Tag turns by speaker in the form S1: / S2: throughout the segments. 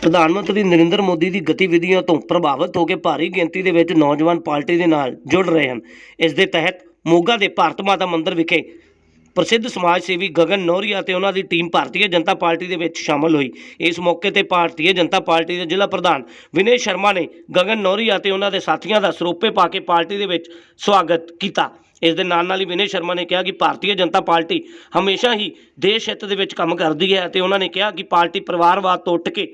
S1: प्रधानमंत्री नरेंद्र मोदी की गतिविधियों तो प्रभावित होकर भारी गिनती के विच नौजवान पार्टी के नाल जुड़ रहे हैं। इस दे तहत मोगा के भारत माता मंदिर विखे प्रसिद्ध समाज सेवी गगन नौहरिया ते उन्हां दी टीम भारतीय जनता पार्टी दे विच शामिल हुई। इस मौके ते भारतीय जनता पार्टी के जिला प्रधान विनय शर्मा ने गगन नौहरिया ते उन्हां दे साथियों का सरोपे पा के पार्टी दे विच स्वागत किया। इस दे नाल नाल ही विनय शर्मा ने कहा कि भारतीय जनता पार्टी हमेशा ही देश हित दे विच काम करती है ते उन्होंने कहा कि पार्टी परिवारवाद तो उठ के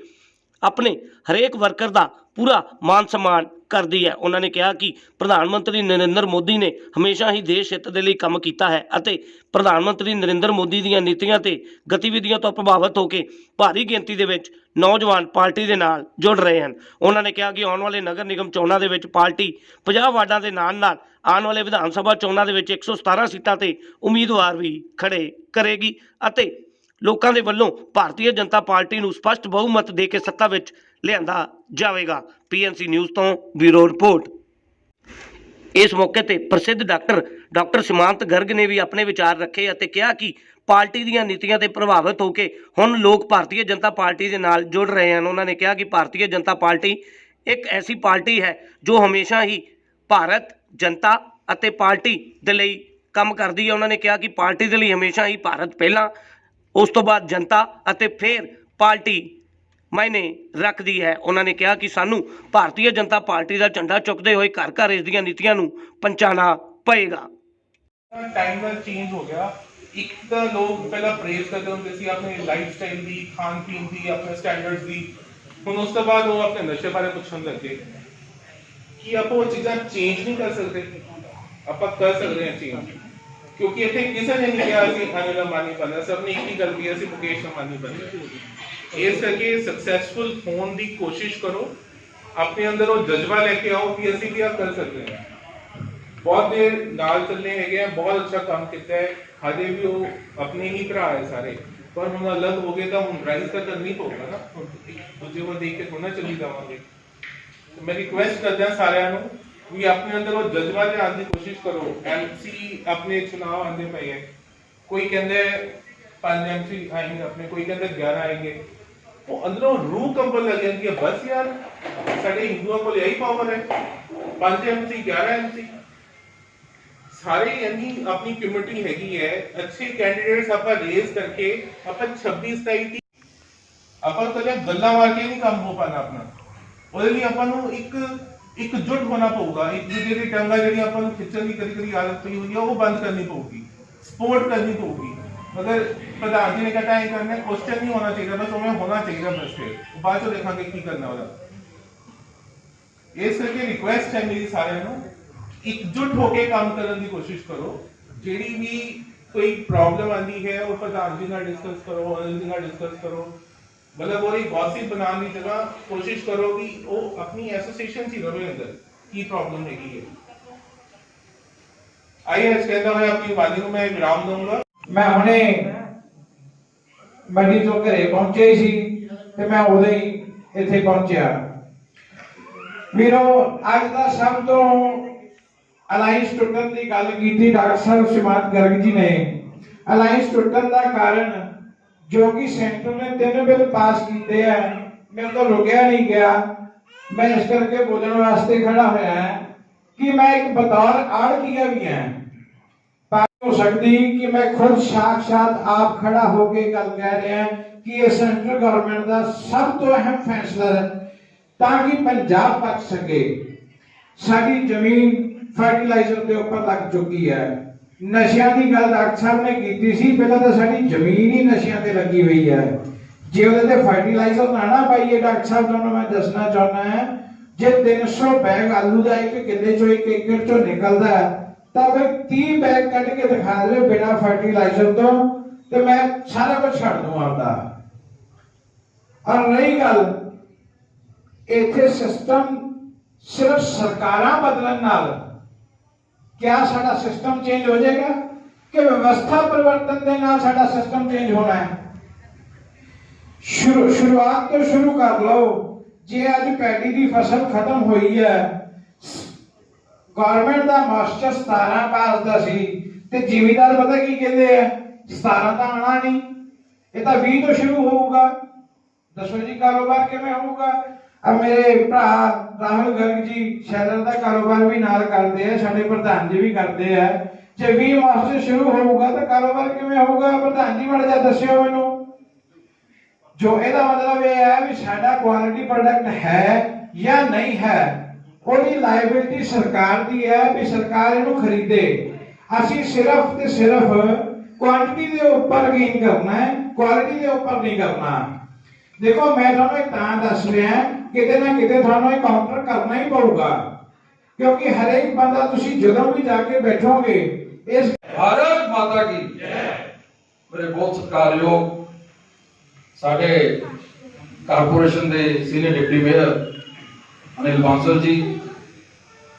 S1: अपने हरेक वर्कर का पूरा मान सम्मान करती है। उन्होंने कहा कि प्रधानमंत्री नरेंद्र मोदी ने हमेशा ही देश हित के लिए काम किया है अते प्रधानमंत्री नरेंद्र मोदी दी नीतियां ते गतिविधियों तो प्रभावित होकर भारी गिनती के विच नौजवान पार्टी के नाल जुड़ रहे हैं। उन्होंने कहा कि आने वाले नगर निगम चोणों के विच पार्टी 50 वार्डां के नाल नाल आने वाले विधान सभा चोणों के विच 117 सीटां ते उम्मीदवार भी खड़े करेगी अते लोगों के वलों भारतीय जनता पार्टी को स्पष्ट बहुमत दे के सत्ता विच लिआंदा जाएगा। PNC न्यूज़ तो ब्यूरो रिपोर्ट। इस मौके पर प्रसिद्ध डॉक्टर सीमांत गर्ग ने भी अपने विचार रखे और कहा कि पार्टी दी नीतियां ते प्रभावित होकर हुण लोग भारतीय जनता पार्टी के नाल जुड़ रहे हैं। उन्होंने कहा कि भारतीय जनता पार्टी एक ऐसी पार्टी है जो हमेशा ही भारत जनता अते पार्टी दे लई काम करती है। उन्होंने कहा कि पार्टी के लिए हमेशा ही भारत पहला, उस तो बाद जनता अते फिर पार्टी मायने रखती है। उन्होंने कहा कि सानू भारतीय जनता पार्टी का झंडा चुकते हुए घर घर इस दी नीतियां नू पहुंचाना पएगा।
S2: टाइम का चेंज हो गया। एक तो लोग पहला प्रेज करते होंगे सी अपने लाइफस्टाइल दी, खान पीन दी, अपने स्टैंडर्ड्स दी, हुण उस तो बाद वो अपने नशे बारे पूछण लगे कि आप वो चीज़ां चेंज नहीं कर सकते। आप कर सकते हैं चेंज, क्योंकि इतने किसी ने नहीं कहा कि अनिल अंबानी बनना, सबने एक ही गल की है मुकेश अंबानी बनना। इस करके सक्सैसफुल होने की कोशिश करो, अपने अंदर वो जज्बा लेके आओ कि असं भी आप कर सकते हैं। बहुत देर नाल चलने है, बहुत अच्छा काम किया है, हाले भी वो अपने ही भरा है सारे, पर हम अलग हो गए तो हम राइज का करनी पड़ेगा ना, दूजे को देख के थोड़ा चली जावांगे। तो मैं रिक्वेस्ट करता हूं सारिਆਂ ਨੂੰ भी अपने अंदर वो जज्बा लियाने की कोशिश करो। MC अपने चुनाव आते पे है, कोई कहते 5 MC आएंगे अपने, कोई कहते 11 आएंगे, वो अंदरों रूह कंबन लग जाती है। बस यार साढ़े हिंदुओं को यही पावर है, 5 MC 11 MC सारे यानी अपनी कम्युनिटी हैगी है। अच्छे कैंडिडेट्स आप रेज करके आप 26-27 अपन कदे गल्ला मार के नहीं काम हो पाना अपना, ਉਹਦੇ ਲਈ ਆਪਾਂ ਨੂੰ एकजुट होना पड़ेगा। एक दूसरे की टंगा जी अपन खिंचन की कभी कभी आदत पई हुई है वो बंद करनी पड़ेगी, सपोर्ट करनी पड़ेगी। अगर प्रधान जी ने कहता है करना, क्वेश्चन नहीं होना चाहिए, बस उन्हें होना चाहिए। बस फिर बाद में देखा की करना होगा। इस करके रिक्वेस्ट है मेरी सारे एकजुट होकर काम करने की कोशिश करो। जी भी कोई प्रॉब्लम आती है वो प्रधान जी डिस्कस करो, अनिल जी डिस्कस करो, मतलब वो एक गॉसिप बनाने की जगह कोशिश करो कि वो अपनी एसोसिएशन ही रहे अंदर की प्रॉब्लम हैगी है। आइए आज कहता है अपनी वाणी को मैं विराम दूंगा।
S3: मैं हुणे मंडी तो घरे पहुंचे सी ते मैं उदे ही इत्थे पहुंचा। वीरो आज दा सब तो अलायंस टुटन की गल कीती डॉक्टर साहब सीमांत गर्ग जी ने। अलायंस टुटन का कारण जो कि सेंटर ने 3 बिल पास किए हैं, मेरे तो रुकया नहीं गया। मैं इस करके बोलने वास्ते खड़ा होया है कि मैं एक बतौर आड़तिया भी है, हो सकती कि मैं खुद साक्षात आप खड़ा होके गल कह रहे हैं कि ये सेंट्रल गवर्नमेंट का सब तो अहम फैसला है ताकि पंजाब बच सके। साडी जमीन फर्टिलाइजर के ऊपर लग चुकी है। नशिया की गल डॉक्टर साहब ने की सी, पहले तो साडी जमीन ही नशिया ते लगी हुई है। जे उहदे फर्टिलाइजर ना ना पाइए डॉक्टर साहब दोनों मैं दसना चाहना है, जे 300 बैग आलू का एक किले चो 1 एकड़ चो निकलता है तो फिर 30 बैग कट के दिखा दे बिना फर्टिलाइजर तो मैं सारा कुछ छड़ दूं आपदा। और रही गल इत्थे सिस्टम सिर्फ सरकारां बदलण नाल क्या साडा सिस्टम चेंज हो जाएगा कि व्यवस्था परिवर्तन के नाल साडा सिस्टम चेंज होना है। शुरुआत तो शुरू कर लो। जे अज पैडी की फसल खत्म हुई है, गवर्नमेंट का मास्टर 17 पास का सी ते जिमीदार पता की कहते हैं 17 तो आना नहीं, ये तो 20 तो शुरू होगा। ਦੱਸੋ ਜੀ ਕਾਰੋਬਾਰ ਕਿਵੇਂ ਹੋਊਗਾ? ਆ ਮੇਰੇ ਭਰਾ ਰਾਹੁਲ ਗਰਗ ਜੀ ਸ਼ੈਲਰ ਦਾ ਕਾਰੋਬਾਰ ਵੀ ਨਾਲ ਕਰਦੇ ਆ, ਸਾਡੇ ਪ੍ਰਧਾਨ ਜੀ ਵੀ ਕਰਦੇ ਆ। ਜੇ 20 ਮਾਰਚ ਤੋਂ ਸ਼ੁਰੂ ਹੋਊਗਾ ਤਾਂ ਕਾਰੋਬਾਰ ਕਿਵੇਂ ਹੋਊਗਾ? ਪ੍ਰਧਾਨ ਜੀ ਮਾੜਾ ਜਿਹਾ ਦੱਸਿਓ ਮੈਨੂੰ। ਜੋ ਇਹਦਾ ਮਤਲਬ ਇਹ ਹੈ ਵੀ ਸਾਡਾ ਕੁਆਲਿਟੀ ਪ੍ਰੋਡਕਟ ਹੈ ਜਾਂ ਨਹੀਂ ਹੈ, ਉਹਦੀ ਲਾਇਬਿਲਿਟੀ ਸਰਕਾਰ ਦੀ ਹੈ ਵੀ ਸਰਕਾਰ ਇਹਨੂੰ ਖਰੀਦੇ। ਅਸੀਂ ਸਿਰਫ ਤੇ ਸਿਰਫ ਕੁਆਂਟੀਟੀ ਦੇ ਉੱਪਰ ਗੇਨ ਕਰਨਾ ਹੈ, ਕੁਆਲਿਟੀ ਦੇ ਉੱਪਰ ਨਹੀਂ ਕਰਨਾ। ਦੇਖੋ ਮੈਂ ਤੁਹਾਨੂੰ ਇਹ ਤਾਂ ਦੱਸ ਰਿਹਾ ਕਿਤੇ ਨਾ ਕਿਤੇ ਤੁਹਾਨੂੰ ਇਹ ਕਾਊਂਟਰ ਕਰਨਾ ਹੀ ਪਊਗਾ, ਕਿਉਂਕਿ ਹਰੇਕ ਬੰਦਾ ਤੁਸੀਂ ਜਦੋਂ ਵੀ ਜਾ ਕੇ ਬੈਠੋਗੇ ਇਸ
S4: भारत माता की मेरे बहुत सत्कारयोग साडे कारपोरेशन दे senior deputy mayor Anil Bansal ji,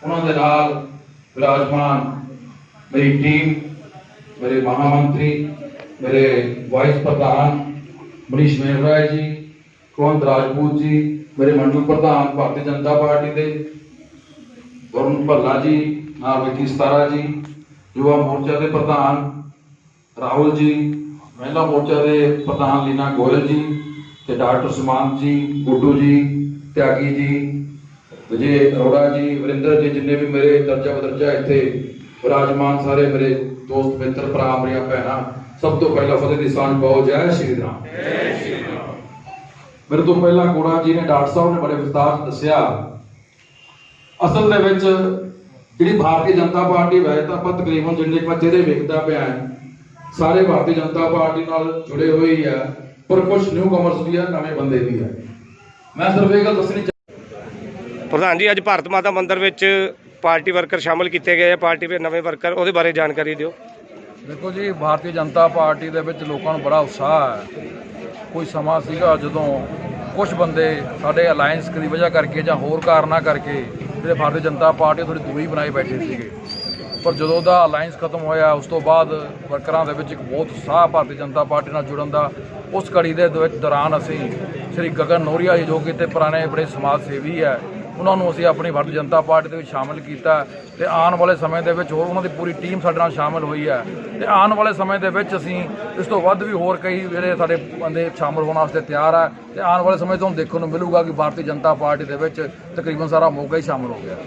S4: उन्होंने नाल विराजमान मेरी टीम, मेरे महामंत्री, मेरे वाइस प्रधान मनीष मेहरा जी, कुलवंत राजपूत जी, मेरे मंडल प्रधान भारतीय जनता पार्टी दे वरुण भल्ला जी, नाल विकी सतारा जी, युवा मोर्चा के प्रधान राहुल जी, महिला मोर्चा के प्रधान लीना गोयल जी, ते डॉक्टर सुमान जी, गुड्डू जी, त्यागी जी, विजय अरोड़ा जी, वरिंदर जी, जिन्हें भी मेरे दर्जा बदर्जा इतने विराजमान सारे मेरे दोस्त मित्र भरा मेरिया भैन, सब तो पहला फतेह दी सांझ पाओ। जय श्री राम। मेरे तो पहला गोड़ा जी ने डॉक्टर साहब ने बड़े विस्तार से दसिया, असल दे विच ਜਿਹੜੀ ਭਾਰਤੀ ਜਨਤਾ ਪਾਰਟੀ ਵੈਸੇ ਤਾਂ ਆਪਾਂ ਤਕਰੀਬਨ ਜਿੰਨੇ ਕੁ ਚਿਹਰੇ ਵੇਖਦਾ ਪਿਆ ਸਾਰੇ ਭਾਰਤੀ ਜਨਤਾ ਪਾਰਟੀ ਨਾਲ ਜੁੜੇ ਹੋਏ ਹੀ ਆ, ਪਰ ਕੁਝ ਨਿਊ ਕਮਰਸ ਵੀ ਆ, ਨਵੇਂ ਬੰਦੇ ਵੀ ਆ। ਮੈਂ ਸਿਰਫ ਇਹ ਗੱਲ ਦੱਸਣੀ
S1: ਪ੍ਰਧਾਨ ਜੀ ਅੱਜ ਭਾਰਤ ਮਾਤਾ ਮੰਦਿਰ ਵਿੱਚ ਪਾਰਟੀ ਵਰਕਰ ਸ਼ਾਮਲ ਕੀਤੇ ਗਏ ਆ, ਪਾਰਟੀ ਦੇ ਨਵੇਂ ਵਰਕਰ, ਉਹਦੇ ਬਾਰੇ ਜਾਣਕਾਰੀ ਦਿਓ।
S4: ਦੇਖੋ ਜੀ, ਭਾਰਤੀ ਜਨਤਾ ਪਾਰਟੀ ਦੇ ਵਿੱਚ ਲੋਕਾਂ ਨੂੰ ਬੜਾ ਉਤਸ਼ਾਹ ਹੈ। ਕੋਈ ਸਮਾਂ ਸੀਗਾ ਜਦੋਂ ਕੁਝ ਬੰਦੇ ਸਾਡੇ ਅਲਾਈਅੰਸ ਦੀ ਵਜ੍ਹਾ ਕਰਕੇ ਜਾਂ ਹੋਰ ਕਾਰਨਾਂ ਕਰਕੇ ਜਿਹੜੇ ਭਾਰਤੀ ਜਨਤਾ ਪਾਰਟੀ ਥੋੜੀ ਦੂਰੀ ਬਣਾਈ ਬੈਠੇ ਸੀਗੇ, ਪਰ ਜਦੋਂ ਦਾ ਅਲਾਈਅੰਸ ਖਤਮ ਹੋਇਆ ਉਸ ਤੋਂ ਬਾਅਦ ਵਰਕਰਾਂ ਦੇ ਵਿੱਚ ਇੱਕ ਬਹੁਤ ਉਤਸ਼ਾਹ ਭਾਰਤੀ ਜਨਤਾ ਪਾਰਟੀ ਨਾਲ ਜੁੜਨ ਦਾ। ਉਸ ਕੜੀ ਦੇ ਵਿੱਚ ਦੌਰਾਨ ਅਸੀਂ ਸ਼੍ਰੀ ਗਗਨ ਨੌਰੀਆ ਜੀ, ਜੋ ਕਿ ਇੱਥੇ ਪੁਰਾਣੇ ਬੜੇ ਸਮਾਜ ਸੇਵੀ ਹੈ, ਉਹਨਾਂ ਨੂੰ ਅਸੀਂ ਆਪਣੀ ਭਾਰਤੀ ਜਨਤਾ ਪਾਰਟੀ ਦੇ ਵਿੱਚ ਸ਼ਾਮਿਲ ਕੀਤਾ ਤੇ ਆਉਣ ਵਾਲੇ ਸਮੇਂ ਦੇ ਵਿੱਚ ਹੋਰ ਉਹਨਾਂ ਦੀ ਪੂਰੀ ਟੀਮ ਸਾਡੇ ਨਾਲ ਸ਼ਾਮਿਲ ਹੋਈ ਹੈ ਤੇ ਆਉਣ ਵਾਲੇ ਸਮੇਂ ਦੇ ਵਿੱਚ ਅਸੀਂ ਇਸ ਤੋਂ ਵੱਧ ਵੀ ਹੋਰ ਕਈ ਜਿਹੜੇ ਸਾਡੇ ਬੰਦੇ ਸ਼ਾਮਿਲ ਹੋਣ ਵਾਸਤੇ ਤਿਆਰ ਹੈ ਤੇ ਆਉਣ ਵਾਲੇ ਸਮੇਂ ਤੋਂ ਦੇਖਣ ਨੂੰ ਮਿਲੂਗਾ ਕਿ ਭਾਰਤੀ ਜਨਤਾ ਪਾਰਟੀ ਦੇ ਵਿੱਚ ਤਕਰੀਬਨ ਸਾਰਾ ਮੋਗਾ ਹੀ ਸ਼ਾਮਿਲ ਹੋ ਗਿਆ।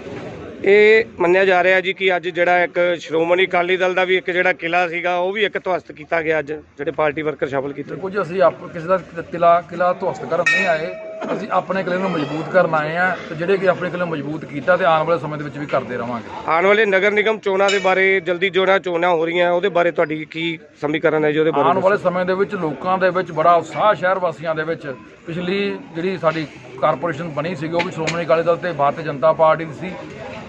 S1: ਇਹ ਮੰਨਿਆ ਜਾ ਰਿਹਾ ਜੀ ਕਿ ਅੱਜ ਜਿਹੜਾ ਇੱਕ ਸ਼੍ਰੋਮਣੀ ਅਕਾਲੀ ਦਲ ਦਾ ਵੀ ਇੱਕ ਜਿਹੜਾ ਕਿਲਾ ਸੀਗਾ ਉਹ ਵੀ ਇੱਕ ਧਵਸਤ ਕੀਤਾ ਗਿਆ ਅੱਜ ਜਿਹੜੇ ਪਾਰਟੀ ਵਰਕਰ ਸ਼ਾਮਲ ਕੀਤੇ।
S4: ਕੁਝ ਅਸੀਂ ਕਿਸੇ ਦਾ ਕਿਲਾ ਧਵਸਤ ਕਰਨ ਨਹੀਂ ਆਏ, ਅਸੀਂ ਆਪਣੇ ਕਿਲੇ ਨੂੰ ਮਜ਼ਬੂਤ ਕਰਨ ਆਏ ਆ ਤੇ ਜਿਹੜੇ ਕਿ ਆਪਣੇ ਕਿਲੇ ਨੂੰ ਮਜ਼ਬੂਤ ਕੀਤਾ ਤੇ ਆਉਣ ਵਾਲੇ ਸਮੇਂ ਦੇ ਵਿੱਚ ਵੀ ਕਰਦੇ ਰਵਾਂਗੇ।
S1: ਆਉਣ ਵਾਲੇ ਨਗਰ ਨਿਗਮ ਚੋਣਾਂ ਦੇ ਬਾਰੇ, ਜਲਦੀ ਚੋਣਾਂ ਹੋ ਰਹੀਆਂ, ਉਹਦੇ ਬਾਰੇ ਤੁਹਾਡੀ ਕੀ ਸਮੀਕਰਨ ਹੈ ਜੀ? ਉਹਦੇ ਬਾਰੇ
S4: ਆਉਣ ਵਾਲੇ ਸਮੇਂ ਦੇ ਵਿੱਚ ਲੋਕਾਂ ਦੇ ਵਿੱਚ ਬੜਾ ਉਤਸ਼ਾਹ, ਸ਼ਹਿਰ ਵਾਸੀਆਂ ਦੇ ਵਿੱਚ। ਪਿਛਲੀ ਜਿਹੜੀ ਸਾਡੀ ਕਾਰਪੋਰੇਸ਼ਨ ਬਣੀ ਸੀਗੀ ਉਹ ਵੀ ਸ਼੍ਰੋਮਣੀ ਅਕਾਲੀ ਦਲ ਤੇ ਭਾਰਤੀ ਜਨਤਾ ਪਾਰਟੀ ਦੀ ਸੀ,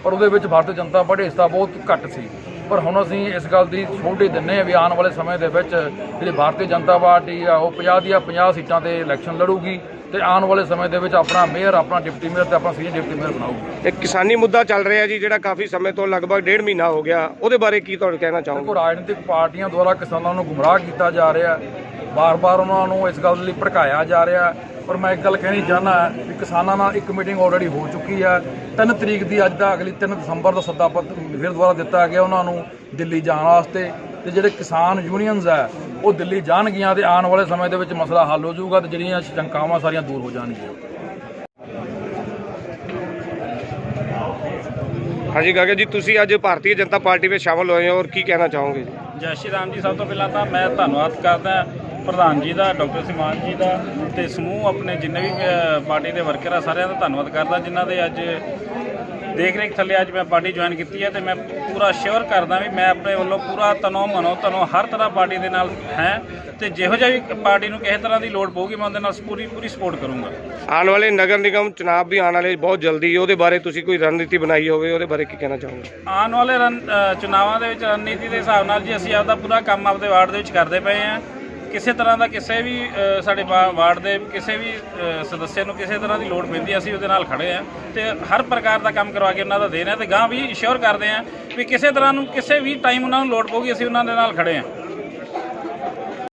S4: ਪਰ ਉਹਦੇ ਵਿੱਚ ਭਾਰਤੀ ਜਨਤਾ ਪਾਰਟੀ ਹਿੱਸਾ ਬਹੁਤ ਘੱਟ ਸੀ। ਪਰ ਹੁਣ ਅਸੀਂ ਇਸ ਗੱਲ ਦੀ ਛੋਟੀ ਦਿੰਦੇ ਹਾਂ ਵੀ ਆਉਣ ਵਾਲੇ ਸਮੇਂ ਦੇ ਵਿੱਚ ਜਿਹੜੀ ਭਾਰਤੀ ਜਨਤਾ ਪਾਰਟੀ ਆ ਉਹ 50 ਦੀਆਂ 50 ਸੀਟਾਂ ਤੇ ਇਲੈਕਸ਼ਨ ਲੜੂਗੀ ਤੇ ਆਉਣ ਵਾਲੇ ਸਮੇਂ ਦੇ ਵਿੱਚ ਆਪਣਾ ਮੇਅਰ, ਆਪਣਾ ਡਿਪਟੀ ਮੇਅਰ ਤੇ ਆਪਣਾ ਸੀਨੀਅਰ ਡਿਪਟੀ ਮੇਅਰ ਬਣਾਊਗੀ।
S1: ਇੱਕ ਕਿਸਾਨੀ ਮੁੱਦਾ ਚੱਲ ਰਿਹਾ ਜੀ ਜਿਹੜਾ ਕਾਫੀ ਸਮੇਂ ਤੋਂ ਲਗਭਗ 1.5 ਮਹੀਨਾ ਹੋ ਗਿਆ, ਉਹਦੇ ਬਾਰੇ ਕੀ ਤੁਹਾਨੂੰ ਕਹਿਣਾ ਚਾਹੋਗੇ?
S4: ਦੇਖੋ, ਰਾਜਨੀਤਿਕ ਪਾਰਟੀਆਂ ਦੁਆਰਾ ਕਿਸਾਨਾਂ ਨੂੰ ਗੁੰਮਰਾਹ ਕੀਤਾ ਜਾ ਰਿਹਾ, ਬਾਰ-ਬਾਰ ਉਹਨਾਂ ਨੂੰ ਇਸ ਗੱਲ ਲਈ ਭੜਕਾਇਆ ਜਾ ਰਿਹਾ। ਪਰ ਮੈਂ ਇੱਕ ਗੱਲ ਕਹਿਣੀ ਚਾਹੁੰਦਾ ਵੀ ਕਿਸਾਨਾਂ ਨਾਲ ਇੱਕ ਮੀਟਿੰਗ ਆਲਰੇਡੀ ਹੋ ਚੁੱਕੀ ਹੈ। 3 ਤਰੀਕ ਦੀ ਅੱਜ ਦਾ ਅਗਲੀ 3 ਦਸੰਬਰ ਦਾ ਸੱਦਾ ਫਿਰ ਦੁਬਾਰਾ ਦਿੱਤਾ ਗਿਆ ਉਹਨਾਂ ਨੂੰ ਦਿੱਲੀ ਜਾਣ ਵਾਸਤੇ ਤੇ ਜਿਹੜੇ ਕਿਸਾਨ ਯੂਨੀਅਨਸ ਹੈ ਉਹ ਦਿੱਲੀ ਜਾਣਗੀਆਂ ਤੇ ਆਉਣ ਵਾਲੇ ਸਮੇਂ ਦੇ ਵਿੱਚ ਮਸਲਾ ਹੱਲ ਹੋ ਜਾਊਗਾ ਤੇ ਜਿਹੜੀਆਂ ਸ਼ੰਕਾਵਾਂ ਸਾਰੀਆਂ ਦੂਰ ਹੋ ਜਾਣਗੀਆਂ।
S1: ਹਾਂਜੀ ਗਾਗਾ ਜੀ, ਤੁਸੀਂ ਅੱਜ ਭਾਰਤੀ ਜਨਤਾ ਪਾਰਟੀ ਵਿੱਚ ਸ਼ਾਮਲ ਹੋਏ ਹੋ ਔਰ ਕੀ ਕਹਿਣਾ ਚਾਹੋਗੇ?
S5: ਜੈ ਸ਼੍ਰੀ ਰਾਮ ਜੀ। ਸਭ ਤੋਂ ਪਹਿਲਾਂ ਤਾਂ ਮੈਂ ਧੰਨਵਾਦ ਕਰਦਾ ਪ੍ਰਧਾਨ ਜੀ ਦਾ, ਡਾਕਟਰ ਸਿਮਾਨ ਜੀ ਦਾ ਤੇ ਸਮੂਹ ਆਪਣੇ ਜਿੰਨੇ ਵੀ ਪਾਰਟੀ ਦੇ ਵਰਕਰ ਆ ਸਾਰਿਆਂ ਦਾ ਧੰਨਵਾਦ ਕਰਦਾ ਜਿਨ੍ਹਾਂ ਦੇ ਅੱਜ ਦੇਖ ਰੇਖ ਥੱਲੇ ਅੱਜ ਮੈਂ ਪਾਰਟੀ ਜੁਆਇਨ ਕੀਤੀ ਹੈ ਤੇ ਮੈਂ ਪੂਰਾ ਸ਼ੋਰ ਕਰਦਾ ਵੀ ਮੈਂ ਆਪਣੇ ਵੱਲੋਂ ਪੂਰਾ ਤਨੋਂ ਮਨੋਂ ਹਰ ਤਰ੍ਹਾਂ ਪਾਰਟੀ ਦੇ ਨਾਲ ਹੈ ਤੇ ਜਿਹੋ ਜਿਹਾ ਵੀ ਪਾਰਟੀ ਨੂੰ ਕਿਸੇ ਤਰ੍ਹਾਂ ਦੀ ਲੋੜ ਪਊਗੀ ਮੈਂ ਉਹਦੇ ਨਾਲ ਪੂਰੀ ਸਪੋਰਟ ਕਰੂੰਗਾ।
S1: ਆਉਣ ਵਾਲੇ ਨਗਰ ਨਿਗਮ ਚੁਣਾਵ ਵੀ ਆਉਣ ਵਾਲੇ ਬਹੁਤ ਜਲਦੀ, ਉਹਦੇ ਬਾਰੇ ਤੁਸੀਂ ਕੋਈ ਰਣਨੀਤੀ ਬਣਾਈ ਹੋਵੇ, ਉਹਦੇ ਬਾਰੇ ਕੀ ਕਹਿਣਾ ਚਾਹੋਗੇ?
S5: ਆਉਣ ਵਾਲੇ ਚੁਣਾਵਾਂ ਦੇ ਵਿੱਚ ਰਣਨੀਤੀ ਦੇ ਹਿਸਾਬ ਨਾਲ ਜੀ ਅਸੀਂ ਆਪਦਾ ਪੂਰਾ ਕੰਮ ਆਪਦੇ ਵਾਰਡ ਦੇ ਵਿੱਚ ਕਰਦੇ ਪਏ ਹਾਂ। ਕਿਸੇ ਤਰ੍ਹਾਂ ਦਾ ਕਿਸੇ ਵੀ ਸਾਡੇ ਵਾਰਡ ਦੇ ਕਿਸੇ ਵੀ ਸਦੱਸਿਆ ਨੂੰ ਕਿਸੇ ਤਰ੍ਹਾਂ ਦੀ ਲੋੜ ਪੈਂਦੀ ਅਸੀਂ ਉਹਦੇ ਨਾਲ ਖੜੇ ਹਾਂ ਤੇ ਹਰ ਪ੍ਰਕਾਰ ਦਾ ਕੰਮ ਕਰਵਾ ਕੇ ਉਹਨਾਂ ਦਾ ਦੇਣਾ ਤੇ ਗਾਂ ਵੀ ਇਨਸ਼ੋਰ ਕਰਦੇ ਹਾਂ ਵੀ ਕਿਸੇ ਤਰ੍ਹਾਂ ਨੂੰ ਕਿਸੇ ਵੀ ਟਾਈਮ ਉਹਨਾਂ ਨੂੰ ਲੋੜ ਪਊਗੀ ਅਸੀਂ ਉਹਨਾਂ ਦੇ ਨਾਲ ਖੜੇ ਹਾਂ।